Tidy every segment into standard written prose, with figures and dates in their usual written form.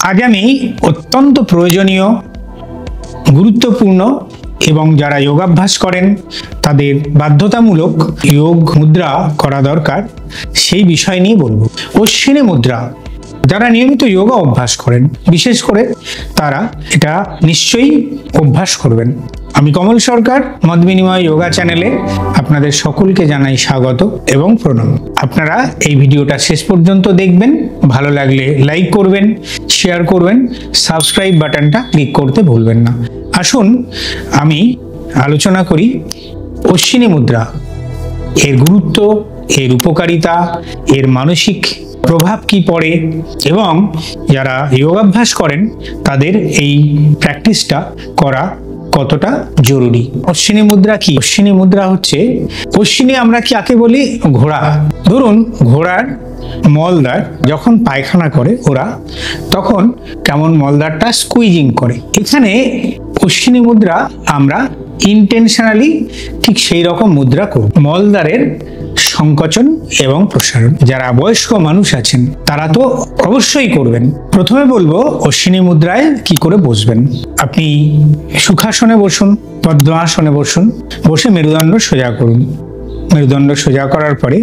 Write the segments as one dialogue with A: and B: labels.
A: আজ আমি অত্যন্ত প্রয়োজনীয়, গুরুত্বপূর্ণ এবং যারা যোগাভ্যাস করেন তাদের বাধ্যতামূলক যোগ মুদ্রা করা দরকার সেই বিষয় নিয়ে বলবো। অশ্বিনী মুদ্রা যারা নিয়মিত যোগা অভ্যাস করেন, বিশেষ করে তারা এটা নিশ্চয়ই অভ্যাস করবেন। আমি কমল সরকার, মত বিনিময় যোগা চ্যানেলে আপনাদের সকলকে জানাই স্বাগত এবং প্রণাম। আপনারা এই ভিডিওটা শেষ পর্যন্ত দেখবেন, ভালো লাগলে লাইক করবেন, শেয়ার করবেন, সাবস্ক্রাইব বাটনটা ক্লিক করতে ভুলবেন না। আসুন আমি আলোচনা করি অশ্বিনী মুদ্রা, এর গুরুত্ব, এর উপকারিতা, এর মানসিক প্রভাব কি পড়ে এবং যারা যোগাভ্যাস করেন তাদের এই প্র্যাকটিসটা করা কতটা জরুরি। অশ্বিনী মুদ্রা কি? অশ্বিনী মুদ্রা হচ্ছে, অশ্বিনী আমরা কাকে বলি? ঘোড়া। ধরুন ঘোড়ার মলদ্বার যখন পায়খানা করে ওরা, তখন কেমন মলদ্বারটা স্কুইজিং করে। এখানে অশ্বিনী মুদ্রা আমরা ইন্টেনশনালি ঠিক সেই রকম মুদ্রা করব। মলদ্বারের সংকোচন এবং প্রসারণ যারা বয়স্ক মানুষ আছেন তারা তো অবশ্যই করবেন। প্রথমে বলবো অশ্বিনী মুদ্রায় কি করে বসবেন। আপনি সুখাসনে বসুন, পদ্মাসনে বসুন, বসে মেরুদণ্ড সোজা করুন। মেরুদণ্ড সোজা করার পরে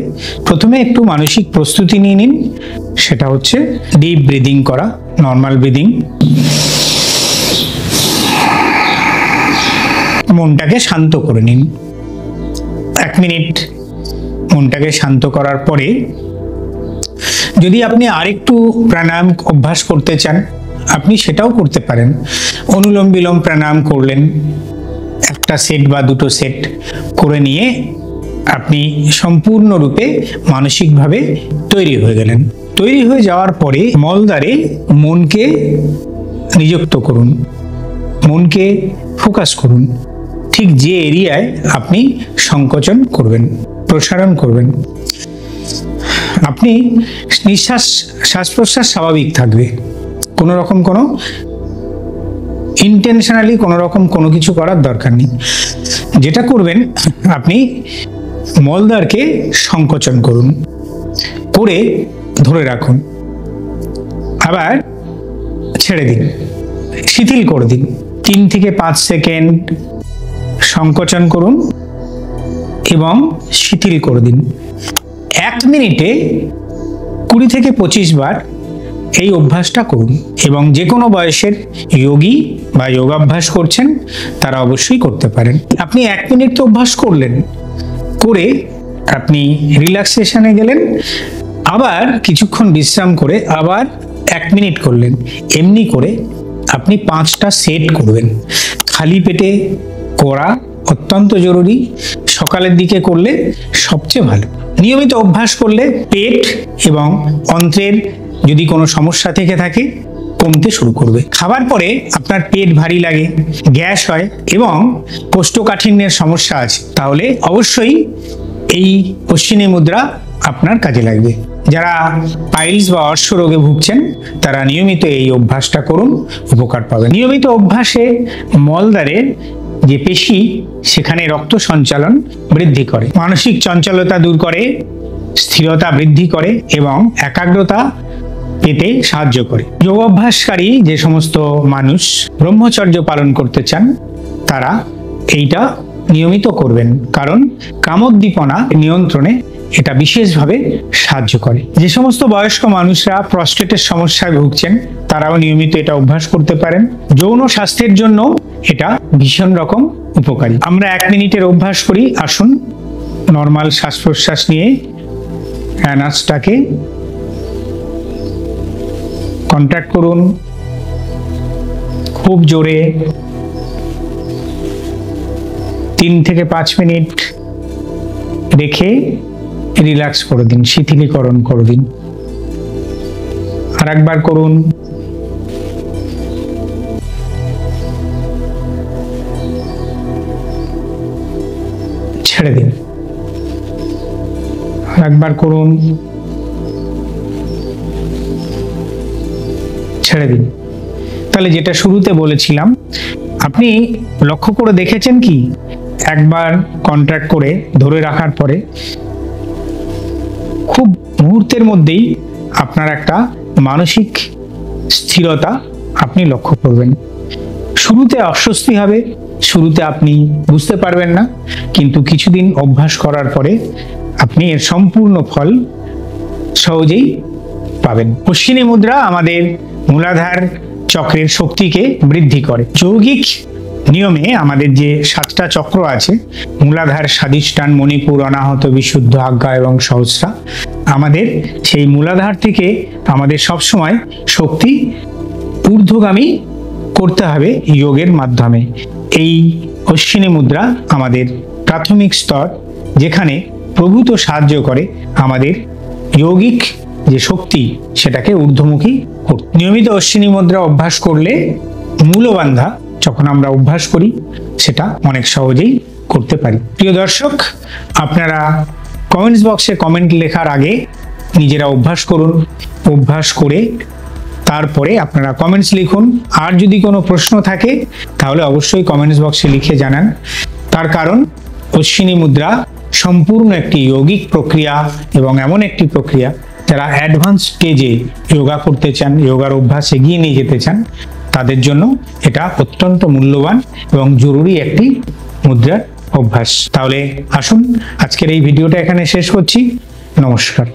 A: প্রথমে একটু মানসিক প্রস্তুতি নিয়ে নিন, সেটা হচ্ছে ডিপ ব্রিদিং করা, নর্মাল ব্রিদিং। মনটাকে শান্ত করে নিন। 1 মিনিট মনটাকে শান্ত করার পরে যদি আপনি আরেকটু প্রাণায়াম অভ্যাস করতে চান আপনি সেটাও করতে পারেন। অনুলোম বিলোম প্রাণায়াম করলেন, একটা সেট বা দুটো সেট করে নিয়ে আপনি সম্পূর্ণরূপে মানসিকভাবে তৈরি হয়ে গেলেন। তৈরি হয়ে যাওয়ার পরে মলদ্বারে মনকে নিযুক্ত করুন, মনকে ফোকাস করুন ঠিক যে এরিয়ায় আপনি সংকোচন করবেন, প্রসারণ করবেন। আপনি শ্বাস প্রশ্বাস স্বাভাবিক থাকবে, কোনো রকম কোনো ইন্টেনশনালি কোনো রকম কোনো কিছু করার দরকার নেই। যেটা করবেন আপনি মলদ্বারকে সংকোচন করুন, করে ধরে রাখুন, আবার ছেড়ে দিন, শিথিল করে দিন। 3 থেকে 5 সেকেন্ড সংকোচন করুন এবং শিথিল করে দিন। 1 মিনিটে 20 থেকে 25 বার এই অভ্যাসটা করুন। এবং যে কোনো বয়সের যোগী বা যোগাভ্যাস করছেন তারা অবশ্যই করতে পারেন। আপনি 1 মিনিট তো অভ্যাস করলেন, করে আপনি রিল্যাক্সেশনে গেলেন, আবার কিছুক্ষণ বিশ্রাম করে আবার 1 মিনিট করলেন। এমনি করে আপনি 5টা সেট করবেন। খালি পেটে করা অত্যন্ত জরুরি, সকালের দিকে করলে সবচেয়ে ভালো। নিয়মিত অভ্যাস করলে পেট এবং অন্ত্রের যদি কোনো সমস্যা থেকে থাকে কমতে শুরু করবে। খাবার পরে আপনার পেট ভারী লাগে, গ্যাস হয় এবং কোষ্ঠকাঠিন্যের সমস্যা আছে, তাহলে অবশ্যই এই অশ্বিনী মুদ্রা আপনার কাজে লাগবে। যারা পাইলস বা অর্শ রোগে ভুগছেন তারা নিয়মিত এই অভ্যাসটা করুন, উপকার পাবেন। নিয়মিত অভ্যাসে মলদ্বারের যে পেশি সেখানে রক্ত সঞ্চালন বৃদ্ধি করে, মানসিক চঞ্চলতা দূর করে, স্থিরতা বৃদ্ধি করে এবং একাগ্রতা পেতে সাহায্য করে। যোগ অভ্যাসকারী যে সমস্ত মানুষ ব্রহ্মচর্য পালন করতে চান তারা এইটা নিয়মিত করবেন, কারণ কামোদ্দীপনা নিয়ন্ত্রণে এটা বিশেষভাবে সাহায্য করে। যে সমস্ত বয়স্ক মানুষরা প্রস্টেটের সমস্যায় ভুগছেন তারাও নিয়মিত এটা অভ্যাস করতে পারেন। যৌন স্বাস্থ্যের জন্য এটা ভীষণ রকম উপকারী। আমরা 1 মিনিটের অভ্যাস করি। আসুন নর্মাল শ্বাস প্রশ্বাস নিয়ে অ্যানাসটাকে কন্ট্রাক্ট করুন, খুব জোরে 3 থেকে 5 মিনিট রেখে রিল্যাক্স করে দিন, শিথিলীকরণ করে দিন। আর একবার করুন, ছেড়ে দিন। আর একবার করুন, ছেড়ে দিন। তাহলে যেটা শুরুতে বলেছিলাম, আপনি লক্ষ্য করে দেখেছেন কি একবার কন্ট্রাক্ট করে ধরে রাখার পরে খুব মুহূর্তের মধ্যেই আপনার একটা মানসিক স্থিরতা আপনি লক্ষ্য করবেন। শুরুতে অস্বস্তি হবে, শুরুতে আপনি বুঝতে পারবেন না, কিন্তু কিছুদিন অভ্যাস করার পরে আপনি এর সম্পূর্ণ ফল সহজেই পাবেন। অশ্বিনী মুদ্রা আমাদের মূলাধার চক্রের শক্তিকে বৃদ্ধি করে। যৌগিক নিয়মে আমাদের যে 7টা চক্র আছে, মূলাধার, স্বাধিষ্ঠান, মণিপুর, অনাহত, বিশুদ্ধ, আজ্ঞা এবং সহস্রা, আমাদের সেই মূলাধার থেকে আমাদের সবসময় শক্তি ঊর্ধ্বগামী করতে হবে যোগের মাধ্যমে। এই অশ্বিনী মুদ্রা আমাদের প্রাথমিক স্তর, যেখানে প্রভূত সাহায্য করে আমাদের যৌগিক যে শক্তি সেটাকে ঊর্ধ্বমুখী করতে। নিয়মিত অশ্বিনী মুদ্রা অভ্যাস করলে মূলবান্ধা যখন আমরা অভ্যাস করি সেটা অনেক সহজেই করতে পারি। প্রিয় দর্শক, আপনারা কমেন্টস বক্সে কমেন্ট লেখার আগে নিজেরা অভ্যাস করুন। অভ্যাস করে তারপরে আপনারা কমেন্টস লিখুন। আর যদি কোনো প্রশ্ন থাকে তাহলে অবশ্যই কমেন্টস বক্সে লিখে জানান। তার কারণ অশ্বিনী মুদ্রা সম্পূর্ণ একটি যৌগিক প্রক্রিয়া এবং এমন একটি প্রক্রিয়া যারা অ্যাডভান্স স্টেজে যোগা করতে চান, যোগার অভ্যাস এগিয়ে নিয়ে যেতে চান, তাদের জন্য এটা অত্যন্ত মূল্যবান এবং জরুরি একটি মুদ্রার অভ্যাস। তাহলে আসুন আজকের এই ভিডিওটা এখানে শেষ করছি। নমস্কার।